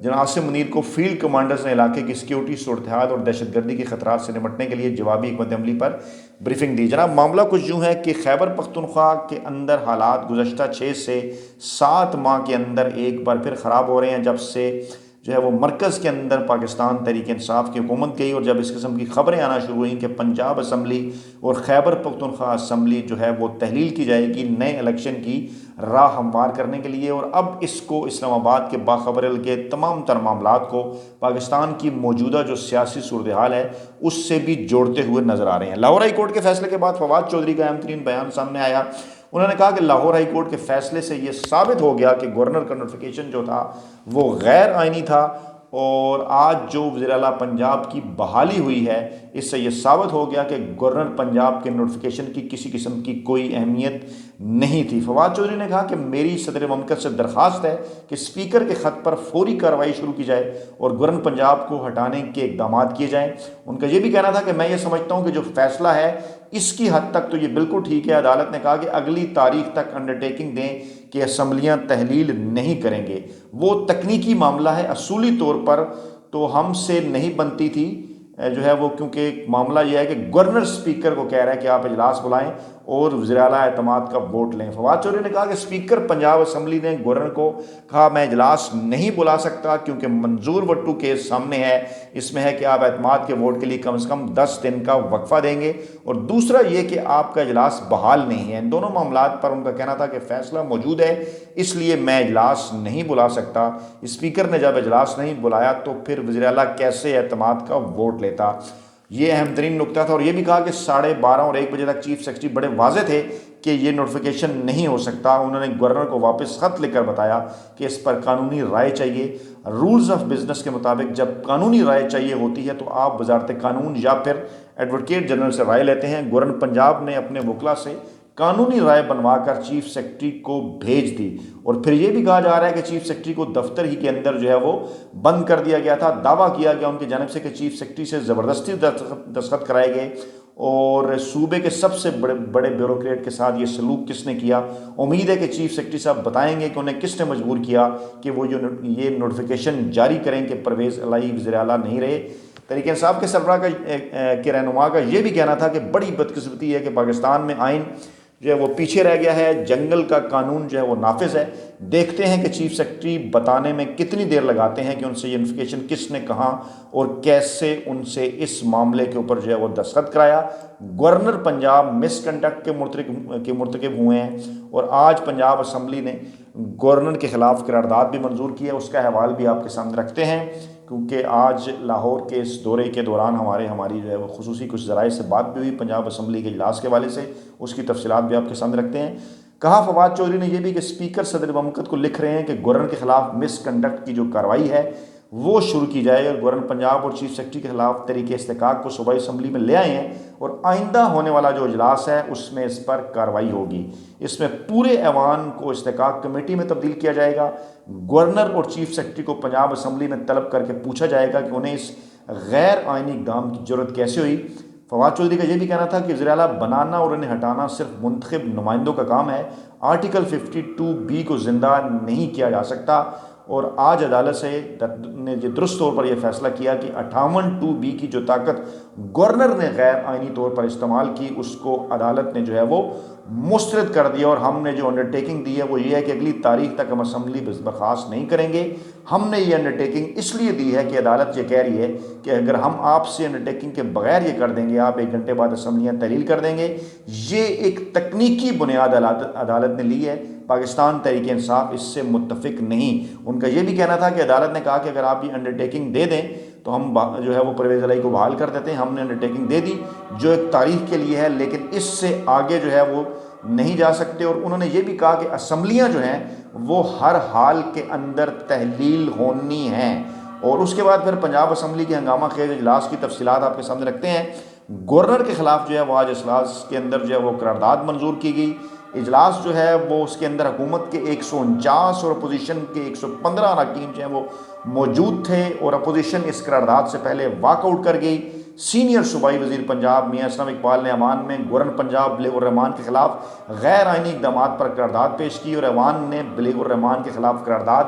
جناب عاصم منیر کو field commanders نے علاقے کی سیکیورٹی صورتحال اور دہشت گردی کے خطرات سے نمٹنے کے لیے جوابی حکمت عملی پر بریفنگ دی۔ جناب معاملہ کچھ یوں ہے کہ خیبر پختونخوا کے اندر حالات گزشتہ 6 سے 7 ماہ کے اندر ایک بار پھر خراب ہو رہے ہیں، جب سے جو ہے وہ مرکز کے اندر پاکستان تحریک انصاف کی حکومت گئی، اور جب اس قسم کی خبریں آنا شروع ہوئیں کہ پنجاب اسمبلی اور خیبر پختونخوا اسمبلی جو ہے وہ تحلیل کی جائے گی نئے الیکشن کی راہ ہموار کرنے کے لیے، اور اب اس کو اسلام آباد کے باخبر کے تمام تر معاملات کو پاکستان کی موجودہ جو سیاسی صورتحال ہے اس سے بھی جوڑتے ہوئے نظر آ رہے ہیں۔ لاہور ہائی کورٹ کے فیصلے کے بعد فواد چودھری کا اہم ترین بیان سامنے آیا۔ انہوں نے کہا کہ لاہور ہائی کورٹ کے فیصلے سے یہ ثابت ہو گیا کہ گورنر کا نوٹیفیکیشن جو تھا وہ غیر آئینی تھا، اور آج جو وزیر اعلیٰ پنجاب کی بحالی ہوئی ہے اس سے یہ ثابت ہو گیا کہ گورنر پنجاب کے نوٹیفیکیشن کی کسی قسم کی کوئی اہمیت نہیں تھی۔ فواد چودھری نے کہا کہ میری صدر مملکت سے درخواست ہے کہ اسپیکر کے خط پر فوری کارروائی شروع کی جائے اور گورنر پنجاب کو ہٹانے کے اقدامات کیے جائیں۔ ان کا یہ بھی کہنا تھا کہ میں یہ سمجھتا ہوں کہ جو فیصلہ ہے اس کی حد تک تو یہ بالکل ٹھیک ہے۔ عدالت نے کہا کہ اگلی تاریخ تک انڈرٹیکنگ دیں کہ اسمبلیاں تحلیل نہیں کریں گے، وہ تکنیکی معاملہ ہے، اصولی طور پر تو ہم سے نہیں بنتی تھی جو ہے وہ، کیونکہ معاملہ یہ ہے کہ گورنر اسپیکر کو کہہ رہا ہے کہ آپ اجلاس بلائیں اور وزیر اعلیٰ اعتماد کا ووٹ لیں۔ فواد چودھری نے کہا کہ اسپیکر پنجاب اسمبلی نے گورنر کو کہا میں اجلاس نہیں بلا سکتا کیونکہ منظور وٹو کیس سامنے ہے، اس میں ہے کہ آپ اعتماد کے ووٹ کے لیے کم سے کم 10 دن کا وقفہ دیں گے، اور دوسرا یہ کہ آپ کا اجلاس بحال نہیں ہے۔ ان دونوں معاملات پر ان کا کہنا تھا کہ فیصلہ موجود ہے، اس لیے میں اجلاس نہیں بلا سکتا۔ اسپیکر نے جب اجلاس نہیں بلایا تو پھر وزیر اعلیٰ کیسے اعتماد کا ووٹ لیتا؟ یہ اہم ترین نکتہ تھا، اور یہ بھی کہا کہ 12:30 اور 1 بجے تک چیف سیکرٹری بڑے واضح تھے کہ یہ نوٹیفیکیشن نہیں ہو سکتا۔ انہوں نے گورنر کو واپس خط لکھ کر بتایا کہ اس پر قانونی رائے چاہیے۔ رولز آف بزنس کے مطابق جب قانونی رائے چاہیے ہوتی ہے تو آپ وزارت قانون یا پھر ایڈوکیٹ جنرل سے رائے لیتے ہیں۔ گورنر پنجاب نے اپنے وکلا سے قانونی رائے بنوا کر چیف سیکرٹری کو بھیج دی، اور پھر یہ بھی کہا جا رہا ہے کہ چیف سیکرٹری کو دفتر ہی کے اندر جو ہے وہ بند کر دیا گیا تھا۔ دعویٰ کیا گیا ان کی جانب سے کہ چیف سیکرٹری سے زبردستی دستخط کرائے گئے، اور صوبے کے سب سے بڑے بیوروکریٹ کے ساتھ یہ سلوک کس نے کیا؟ امید ہے کہ چیف سیکرٹری صاحب بتائیں گے کہ انہیں کس نے مجبور کیا کہ وہ یہ نوٹیفیکیشن جاری کریں کہ پرویز الہی وزیر اعلیٰ نہیں رہے۔ تحریک انصاف کے سربراہ کے رہنما کا یہ بھی کہنا تھا کہ بڑی بدقسمتی ہے کہ پاکستان میں آئین جو ہے وہ پیچھے رہ گیا ہے، جنگل کا قانون جو ہے وہ نافذ ہے۔ دیکھتے ہیں کہ چیف سیکرٹری بتانے میں کتنی دیر لگاتے ہیں کہ ان سے یہ نوٹیفیکیشن کس نے کہاں اور کیسے ان سے اس معاملے کے اوپر جو ہے وہ دستخط کرایا۔ گورنر پنجاب مس کنڈکٹ کے مرتکب ہوئے ہیں، اور آج پنجاب اسمبلی نے گورنر کے خلاف قرارداد بھی منظور کی ہے، اس کا حوالہ بھی آپ کے سامنے رکھتے ہیں، کیونکہ آج لاہور کے اس دورے کے دوران ہماری جو ہے وہ خصوصی کچھ ذرائع سے بات بھی ہوئی پنجاب اسمبلی کے اجلاس کے حوالے سے، اس کی تفصیلات بھی آپ کے سامنے رکھتے ہیں۔ کہا فواد چودھری نے یہ بھی کہ اسپیکر صدر مملکت کو لکھ رہے ہیں کہ گورنر کے خلاف مس کنڈکٹ کی جو کارروائی ہے وہ شروع کی جائے، اور گورنر پنجاب اور چیف سیکرٹری کے خلاف طریقے استحقاق کو صوبائی اسمبلی میں لے آئے ہیں، اور آئندہ ہونے والا جو اجلاس ہے اس میں اس پر کارروائی ہوگی۔ اس میں پورے ایوان کو استحقاق کمیٹی میں تبدیل کیا جائے گا۔ گورنر اور چیف سیکرٹری کو پنجاب اسمبلی میں طلب کر کے پوچھا جائے گا کہ انہیں اس غیر آئینی اقدام کی ضرورت کیسے ہوئی۔ فواد چودھری کا یہ بھی کہنا تھا کہ وزیر اعلیٰ بنانا اور انہیں ہٹانا صرف منتخب نمائندوں کا کام ہے، آرٹیکل 52B کو زندہ نہیں کیا جا سکتا، اور آج عدالت نے درست طور پر یہ فیصلہ کیا کہ 58(2)B کی جو طاقت گورنر نے غیر آئینی طور پر استعمال کی اس کو عدالت نے جو ہے وہ مسترد کر دیا، اور ہم نے جو انڈرٹیکنگ دی ہے وہ یہ ہے کہ اگلی تاریخ تک ہم اسمبلی برخاست نہیں کریں گے۔ ہم نے یہ انڈرٹیکنگ اس لیے دی ہے کہ عدالت یہ کہہ رہی ہے کہ اگر ہم آپ سے انڈرٹیکنگ کے بغیر یہ کر دیں گے، آپ 1 گھنٹے بعد اسمبلیاں تحلیل کر دیں گے۔ یہ ایک تکنیکی بنیاد عدالت نے لی ہے، پاکستان تحریک انصاف اس سے متفق نہیں۔ ان کا یہ بھی کہنا تھا کہ عدالت نے کہا کہ اگر آپ یہ انڈرٹیکنگ دے دیں تو ہم جو ہے وہ پرویز الہی کو بحال کر دیتے ہیں۔ ہم نے انڈرٹیکنگ دے دی جو ایک تاریخ کے لیے ہے، لیکن اس سے آگے جو ہے وہ نہیں جا سکتے، اور انہوں نے یہ بھی کہا کہ اسمبلیاں جو ہیں وہ ہر حال کے اندر تحلیل ہونی ہیں۔ اور اس کے بعد پھر پنجاب اسمبلی کے ہنگامہ خیز اجلاس کی تفصیلات آپ کے سامنے رکھتے ہیں۔ گورنر کے خلاف جو ہے وہ آج اجلاس کے اندر جو ہے وہ قرارداد منظور کی گئی۔ اجلاس جو ہے وہ اس کے اندر حکومت کے 149 اور اپوزیشن کے 115 اراکین جو ہیں وہ موجود تھے، اور اپوزیشن اس قرارداد سے پہلے واک آؤٹ کر گئی۔ سینئر صوبائی وزیر پنجاب میاں اسلم اقبال نے ایوان میں گورنر پنجاب بلیغ الرحمان کے خلاف غیر آئینی اقدامات پر قرارداد پیش کی اور ایوان نے بلیغ الرحمان کے خلاف قرارداد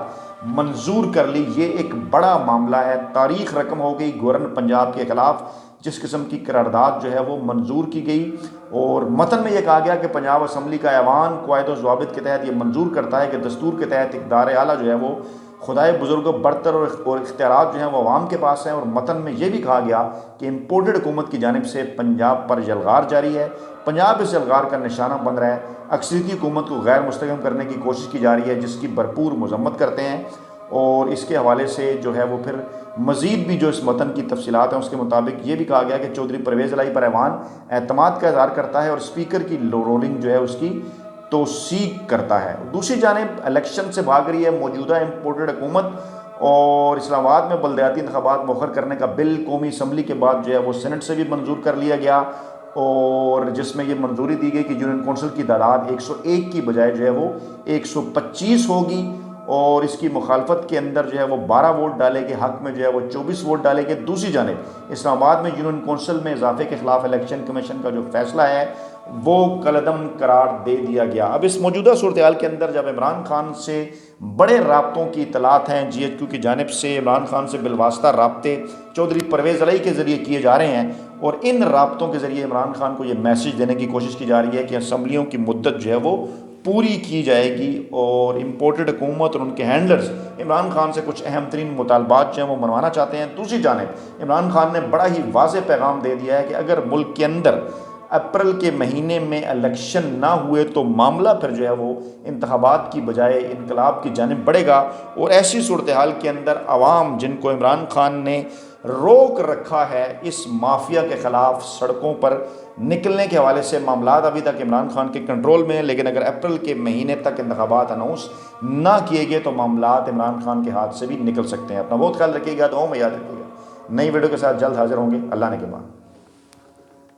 منظور کر لی۔ یہ ایک بڑا معاملہ ہے، تاریخ رقم ہو گئی گورنر پنجاب کے خلاف جس قسم کی قرارداد جو ہے وہ منظور کی گئی۔ اور متن میں یہ کہا گیا کہ پنجاب اسمبلی کا ایوان قواعد و ضوابط کے تحت یہ منظور کرتا ہے کہ دستور کے تحت اقتدار اعلیٰ جو ہے وہ خدائے بزرگ برتر اور اختیارات جو ہیں وہ عوام کے پاس ہیں۔ اور متن میں یہ بھی کہا گیا کہ امپورٹڈ حکومت کی جانب سے پنجاب پر یلغار جاری ہے، پنجاب اس یلغار کا نشانہ بن رہا ہے، اکثریتی حکومت کو غیر مستحکم کرنے کی کوشش کی جا رہی ہے جس کی بھرپور مذمت کرتے ہیں۔ اور اس کے حوالے سے جو ہے وہ پھر مزید بھی جو اس متن کی تفصیلات ہیں اس کے مطابق یہ بھی کہا گیا کہ چودھری پرویز الہی پر ایوان اعتماد کا اظہار کرتا ہے اور اسپیکر کی رولنگ جو ہے اس کی توثیق کرتا ہے۔ دوسری جانب الیکشن سے بھاگ رہی ہے موجودہ امپورٹڈ حکومت اور اسلام آباد میں بلدیاتی انتخابات مؤخر کرنے کا بل قومی اسمبلی کے بعد جو ہے وہ سینٹ سے بھی منظور کر لیا گیا، اور جس میں یہ منظوری دی گئی کہ یونین کونسل کی تعداد 101 کی بجائے جو ہے وہ 125 ہوگی، اور اس کی مخالفت کے اندر جو ہے وہ 12 ووٹ ڈالے گئے، حق میں جو ہے وہ 24 ووٹ ڈالے گئے۔ دوسری جانب اسلام آباد میں یونین کونسل میں اضافے کے خلاف الیکشن کمیشن کا جو فیصلہ ہے وہ کالعدم قرار دے دیا گیا۔ اب اس موجودہ صورتحال کے اندر جب عمران خان سے بڑے رابطوں کی اطلاعات ہیں جی ایچ کیو کی جانب سے، عمران خان سے بالواسطہ رابطے چودھری پرویز الہی کے ذریعے کیے جا رہے ہیں، اور ان رابطوں کے ذریعے عمران خان کو یہ میسج دینے کی کوشش کی جا رہی ہے کہ اسمبلیوں کی مدت جو ہے وہ پوری کی جائے گی، اور امپورٹڈ حکومت اور ان کے ہینڈلرز عمران خان سے کچھ اہم ترین مطالبات جو ہیں وہ منوانا چاہتے ہیں۔ دوسری جانب عمران خان نے بڑا ہی واضح پیغام دے دیا ہے کہ اگر ملک کے اندر اپریل کے مہینے میں الیکشن نہ ہوئے تو معاملہ پھر جو ہے وہ انتخابات کی بجائے انقلاب کی جانب بڑھے گا، اور ایسی صورتحال کے اندر عوام جن کو عمران خان نے روک رکھا ہے اس مافیا کے خلاف سڑکوں پر نکلنے کے حوالے سے معاملات ابھی تک عمران خان کے کنٹرول میں ہیں، لیکن اگر اپریل کے مہینے تک انتخابات اناؤنس نہ کیے گئے تو معاملات عمران خان کے ہاتھ سے بھی نکل سکتے ہیں۔ اپنا بہت خیال رکھیے گا، دعاؤں میں یاد رکھیے گا۔ نئی ویڈیو کے ساتھ جلد حاضر ہوں گے، اللہ نے کے بعد۔